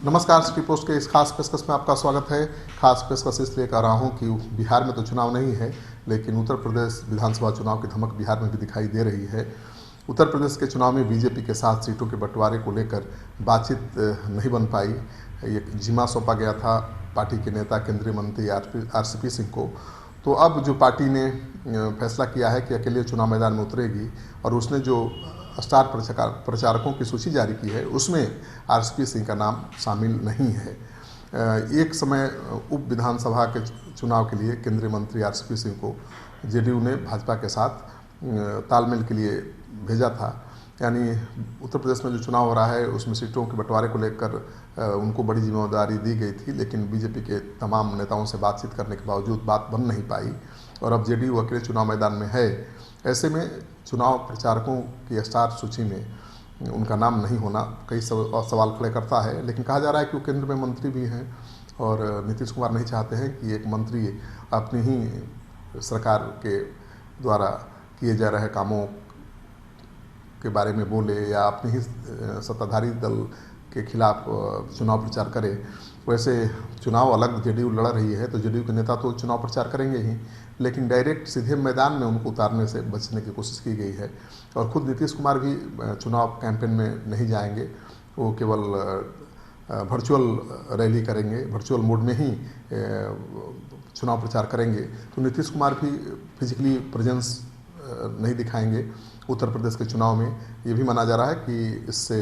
नमस्कार, city post के इस खास पेशकश में आपका स्वागत है। खास पेशकश इसलिए कर रहा हूं कि बिहार में तो चुनाव नहीं है, लेकिन उत्तर प्रदेश विधानसभा चुनाव की धमक बिहार में भी दिखाई दे रही है। उत्तर प्रदेश के चुनाव में बीजेपी के साथ सीटों के बंटवारे को लेकर बातचीत नहीं बन पाई। एक जिम्मा सौंपा गया था पार्टी के नेता केंद्रीय मंत्री आरसीपी सिंह को। तो अब जो पार्टी ने फैसला किया है कि अकेले चुनाव मैदान में उतरेगी, और उसने जो स्टार प्रचारकों की सूची जारी की है उसमें आरसीपी सिंह का नाम शामिल नहीं है। एक समय उप विधानसभा के चुनाव के लिए केंद्रीय मंत्री आरसीपी सिंह को जेडीयू ने भाजपा के साथ तालमेल के लिए भेजा था। यानी उत्तर प्रदेश में जो चुनाव हो रहा है उसमें सीटों के बंटवारे को लेकर उनको बड़ी जिम्मेदारी दी गई थी, लेकिन बीजेपी के तमाम नेताओं से बातचीत करने के बावजूद बात बन नहीं पाई और अब जेडीयू अकेले चुनाव मैदान में है। ऐसे में चुनाव प्रचारकों की स्टार सूची में उनका नाम नहीं होना कई सवाल खड़े करता है। लेकिन कहा जा रहा है कि वो केंद्र में मंत्री भी हैं और नीतीश कुमार नहीं चाहते हैं कि एक मंत्री अपनी ही सरकार के द्वारा किए जा रहे कामों के बारे में बोले या अपने ही सत्ताधारी दल के खिलाफ चुनाव प्रचार करे। वैसे चुनाव अलग जेडीयू लड़ रही है तो जेडीयू के नेता तो चुनाव प्रचार करेंगे ही, लेकिन डायरेक्ट सीधे मैदान में उनको उतारने से बचने की कोशिश की गई है। और खुद नीतीश कुमार भी चुनाव कैंपेन में नहीं जाएंगे, वो केवल वर्चुअल रैली करेंगे, वर्चुअल मोड में ही चुनाव प्रचार करेंगे। तो नीतीश कुमार भी फिजिकली प्रेजेंस नहीं दिखाएंगे उत्तर प्रदेश के चुनाव में। ये भी माना जा रहा है कि इससे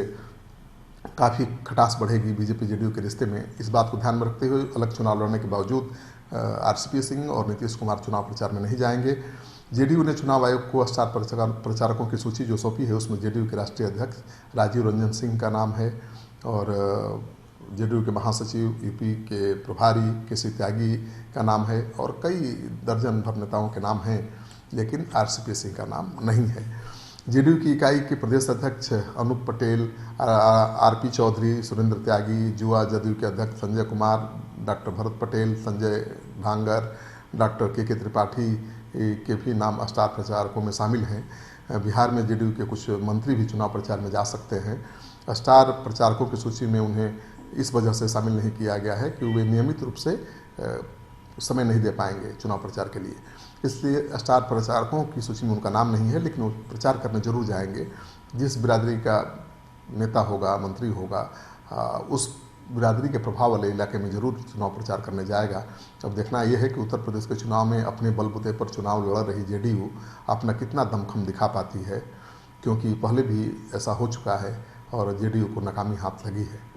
काफ़ी खटास बढ़ेगी बीजेपी जेडीयू के रिश्ते में। इस बात को ध्यान में रखते हुए अलग चुनाव लड़ने के बावजूद आरसीपी सिंह और नीतीश कुमार चुनाव प्रचार में नहीं जाएंगे। जेडीयू ने चुनाव आयोग को स्टार प्रचारकों की सूची जो सौंपी है उसमें जेडीयू के राष्ट्रीय अध्यक्ष राजीव रंजन सिंह का नाम है और जेडीयू के महासचिव यूपी के प्रभारी केसी त्यागी का नाम है और कई दर्जन भर नेताओं के नाम हैं, लेकिन आरसीपी सिंह का नाम नहीं है। जेडीयू की इकाई के प्रदेश अध्यक्ष अनूप पटेल, आरपी चौधरी, सुरेंद्र त्यागी, युवा जदयू के अध्यक्ष संजय कुमार, डॉक्टर भरत पटेल, संजय भांगर, डॉक्टर के त्रिपाठी के भी नाम स्टार प्रचारकों में शामिल हैं। बिहार में जेडीयू के कुछ मंत्री भी चुनाव प्रचार में जा सकते हैं। स्टार प्रचारकों की सूची में उन्हें इस वजह से शामिल नहीं किया गया है कि वे नियमित रूप से समय नहीं दे पाएंगे चुनाव प्रचार के लिए, इसलिए स्टार प्रचारकों की सूची में उनका नाम नहीं है। लेकिन वो प्रचार करने जरूर जाएंगे। जिस बिरादरी का नेता होगा, मंत्री होगा, उस बिरादरी के प्रभाव वाले इलाके में जरूर चुनाव प्रचार करने जाएगा। अब देखना यह है कि उत्तर प्रदेश के चुनाव में अपने बलबूते पर चुनाव लड़ रही जेडीयू अपना कितना दमखम दिखा पाती है, क्योंकि पहले भी ऐसा हो चुका है और जेडीयू को नाकामी हाथ लगी है।